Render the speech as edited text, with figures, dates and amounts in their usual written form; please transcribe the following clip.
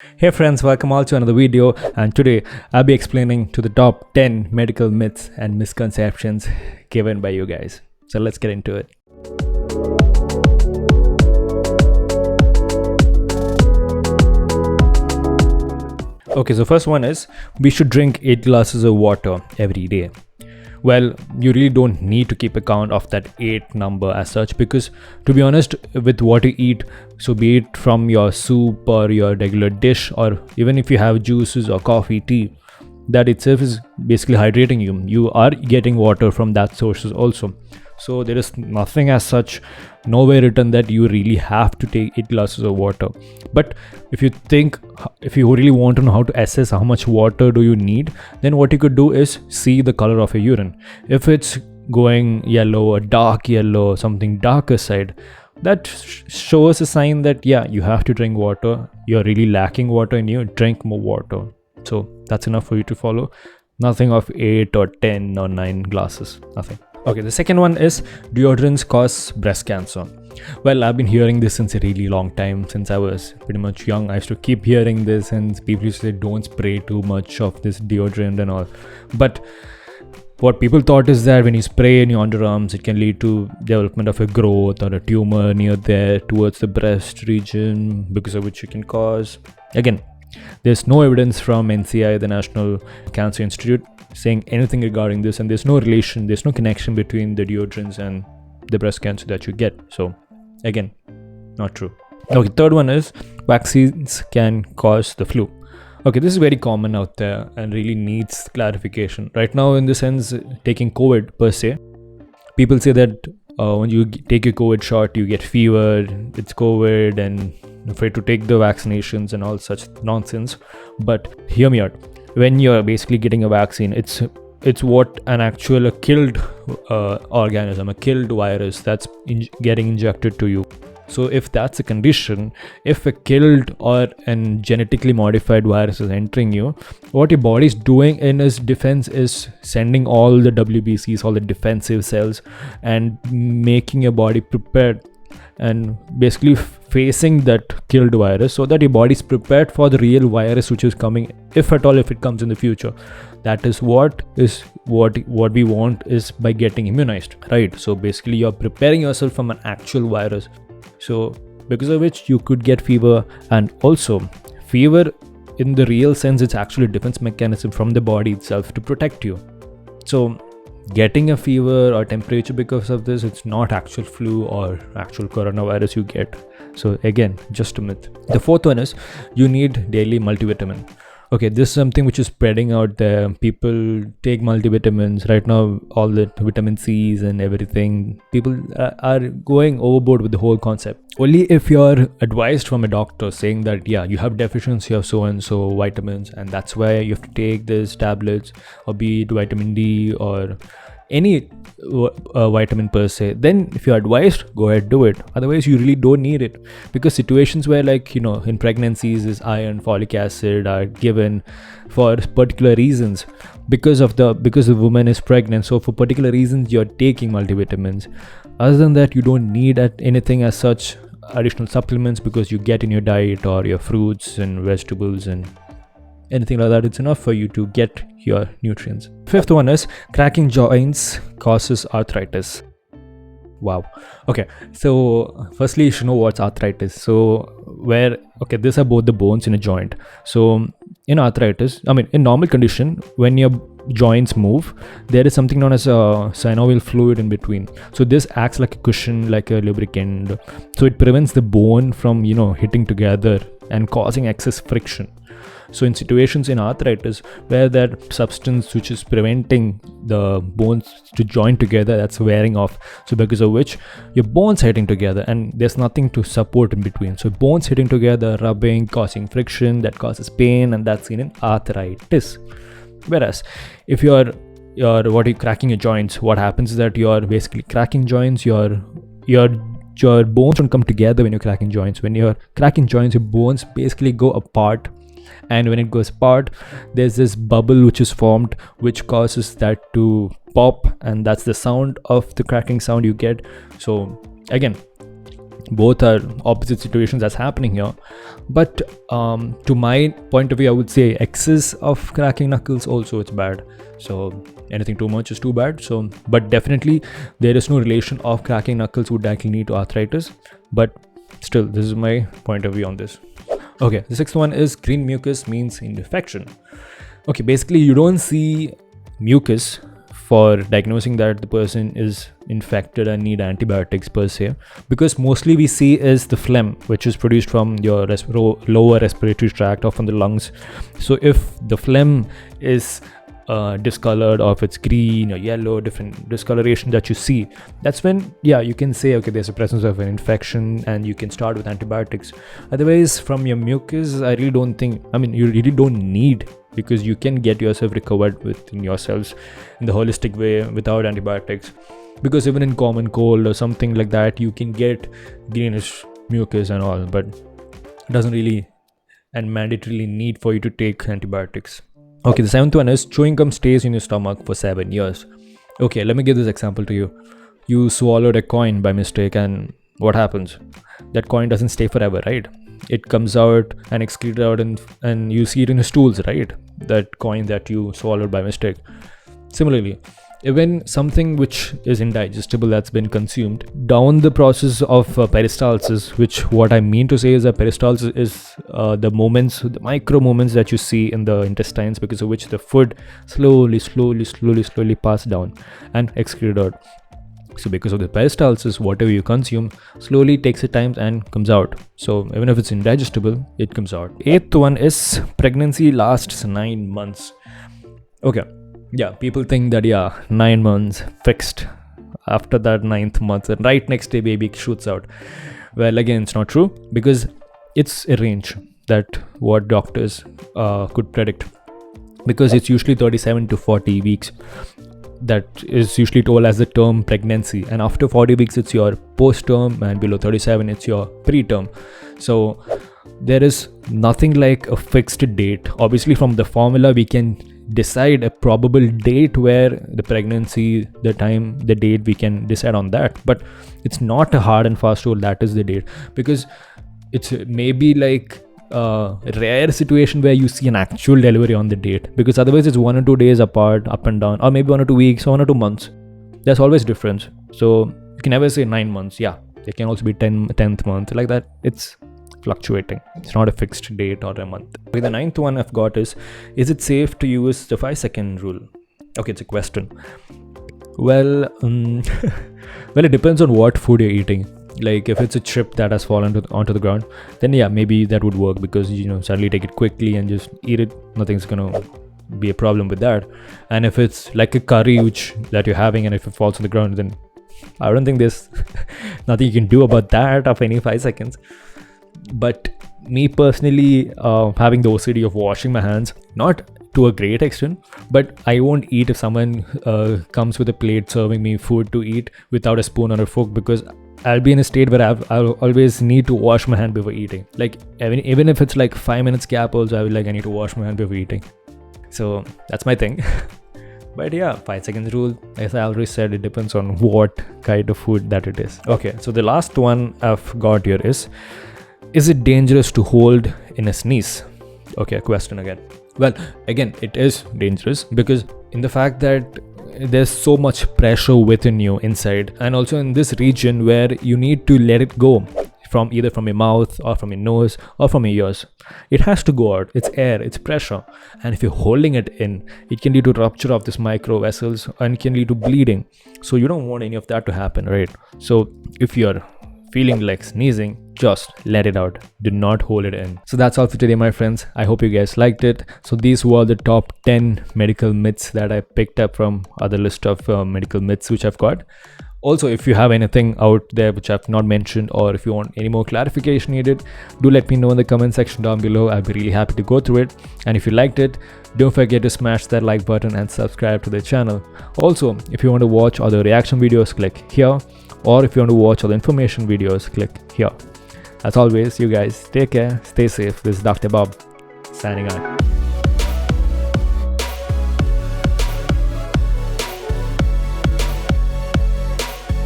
Hey friends, welcome all to another video, and today I'll be explaining to the top 10 medical myths and misconceptions given by you guys. So let's get into it. Okay, so first one is we should drink 8 glasses of water every day. Well, you really don't need to keep account of that 8 number as such, because to be honest, with what you eat, so be it from your soup or your regular dish, or even if you have juices or coffee, tea, that itself is basically hydrating you. You are getting water from that sources also. So there is nothing as such, nowhere written that you really have to take 8 glasses of water. But if you really want to know how to assess how much water do you need, then what you could do is see the color of your urine. If it's going yellow, a dark yellow, something darker side, that shows a sign that yeah, you have to drink water. You're really lacking water in you. Drink more water. So that's enough for you to follow. Nothing of 8 or 10 or 9 glasses. Nothing. Okay, the second one is deodorants cause breast cancer. Well, I've been hearing this since a really long time. Since I was pretty much young, I used to keep hearing this, and people used to say don't spray too much of this deodorant and all. But what people thought is that when you spray in your underarms, it can lead to development of a growth or a tumor near there towards the breast region, because of which you can cause. Again, there's no evidence from NCI, the National Cancer Institute, saying anything regarding this, and there's no relation, there's no connection between the deodorants and the breast cancer that you get. So again, not true. Okay, third one is vaccines can cause the flu. Okay, this is very common out there and really needs clarification. Right now, in the sense, taking COVID per se, people say that when you take a COVID shot, you get fever, it's COVID, and afraid to take the vaccinations and all such nonsense. But hear me out. When you're basically getting a vaccine, it's what an actual killed organism, a killed virus that's getting injected to you. So if that's a condition, if a killed or an genetically modified virus is entering you, what your body's doing in its defense is sending all the WBCs, all the defensive cells, and making your body prepared and basically facing that killed virus, so that your body's prepared for the real virus which is coming, if at all, if it comes in the future. That is what we want is by getting immunized, right? So basically you're preparing yourself from an actual virus, so because of which you could get fever. And also fever, in the real sense, it's actually a defense mechanism from the body itself to protect you. So getting a fever or temperature because of this, it's not actual flu or actual coronavirus you get. So again, just a myth. The fourth one is you need daily multivitamin. Okay, this is something which is spreading out there. People take multivitamins right now, all the vitamin C's and everything. People are going overboard with the whole concept. Only if you're advised from a doctor saying that yeah, you have deficiency of so and so vitamins, and that's why you have to take these tablets, or be it vitamin D or any vitamin per se, then if you're advised, go ahead, do it. Otherwise you really don't need it, because situations where, like, in pregnancies, is iron, folic acid are given for particular reasons, because the woman is pregnant. So for particular reasons you're taking multivitamins. Other than that, you don't need anything as such, additional supplements, because you get in your diet or your fruits and vegetables and anything like that. It's enough for you to get your nutrients. Fifth one is cracking joints causes arthritis. Wow. Okay, so firstly you should know what's arthritis. So these are both the bones in a joint. So in arthritis, in normal condition, when your joints move, there is something known as a synovial fluid in between. So this acts like a cushion, like a lubricant. So it prevents the bone from hitting together and causing excess friction. So in situations in arthritis where that substance which is preventing the bones to join together, that's wearing off, so because of which your bones hitting together and there's nothing to support in between, so bones hitting together, rubbing, causing friction, that causes pain, and that's seen in arthritis. Whereas if you're cracking your joints, what happens is that you're basically cracking joints, your bones don't come together when you're cracking joints. When you're cracking joints, your bones basically go apart, and when it goes apart, there's this bubble which is formed, which causes that to pop, and that's the sound of the cracking sound you get. So again, both are opposite situations that's happening here. But to my point of view, I would say excess of cracking knuckles also it's bad. So anything too much is too bad. So but definitely there is no relation of cracking knuckles would actually lead to arthritis. But still, this is my point of view on this. Okay, the sixth one is green mucus means infection. Okay, basically you don't see mucus for diagnosing that the person is infected and need antibiotics per se, because mostly we see is the phlegm which is produced from your lower respiratory tract or from the lungs. So if the phlegm is discolored, or if it's green or yellow, different discoloration that you see, that's when you can say okay, there's a presence of an infection and you can start with antibiotics. Otherwise, from your mucus, I really don't think, you really don't need, because you can get yourself recovered within yourselves in the holistic way without antibiotics. Because even in common cold or something like that, you can get greenish mucus and all, but it doesn't really and mandatorily need for you to take antibiotics. Okay, the seventh one is chewing gum stays in your stomach for 7 years. Okay, let me give this example to you. You swallowed a coin by mistake, and what happens? That coin doesn't stay forever, right? It comes out and excreted out, and you see it in your stools, right? That coin that you swallowed by mistake. Similarly, even something which is indigestible that's been consumed down the process of peristalsis, which what I mean to say is that peristalsis is the micro moments that you see in the intestines, because of which the food slowly passed down and excreted out. So because of the peristalsis, whatever you consume slowly takes its time and comes out. So even if it's indigestible, it comes out. Eighth one is pregnancy lasts 9 months. Okay. Yeah, people think that 9 months fixed. After that 9th month, and right next day baby shoots out. Well, again, it's not true, because it's a range that what doctors could predict, because it's usually 37 to 40 weeks. That is usually told as the term pregnancy, and after 40 weeks it's your post-term, and below 37 it's your preterm. So there is nothing like a fixed date. Obviously from the formula we can decide a probable date where the pregnancy, the time, the date, we can decide on that, but it's not a hard and fast rule that is the date, because it's maybe like a rare situation where you see an actual delivery on the date, because otherwise it's 1 or 2 days apart, up and down, or maybe 1 or 2 weeks or 1 or 2 months. There's always difference. So you can never say 9 months. It can also be 10th month, like that. It's fluctuating. It's not a fixed date or a month. Okay, the 9th one I've got is it safe to use the 5-second rule? Okay, it's a question. Well, it depends on what food you're eating. Like if it's a chip that has fallen onto the ground, then maybe that would work, because suddenly take it quickly and just eat it. Nothing's gonna be a problem with that. And if it's like a curry that you're having, and if it falls on the ground, then I don't think there's nothing you can do about that of any 5 seconds. But me personally, having the OCD of washing my hands, not to a great extent, but I won't eat if someone comes with a plate serving me food to eat without a spoon or a fork, because I'll be in a state where I'll always need to wash my hand before eating. Like even if it's like 5 minutes gap also, I need to wash my hand before eating. So that's my thing. But 5 seconds rule, as I already said, it depends on what kind of food that it is. Okay, so the last one I've got here is it dangerous to hold in a sneeze? Okay, question again. Well, again, it is dangerous, because in the fact that there's so much pressure within you inside, and also in this region where you need to let it go from either from your mouth or from your nose or from your ears. It has to go out. It's air, it's pressure, and if you're holding it in, it can lead to rupture of these micro vessels and can lead to bleeding. So you don't want any of that to happen, right? So if you're feeling like sneezing, just let it out. Do not hold it in. So that's all for today, my friends. I hope you guys liked it. So these were the top 10 medical myths that I picked up from other list of medical myths which I've got. Also, if you have anything out there which I've not mentioned, or if you want any more clarification needed, do let me know in the comment section down below. I'll be really happy to go through it. And if you liked it, don't forget to smash that like button and subscribe to the channel. Also, if you want to watch other reaction videos, click here. Or if you want to watch other information videos, click here. As always, you guys take care, stay safe. This is Dr. Bob signing out.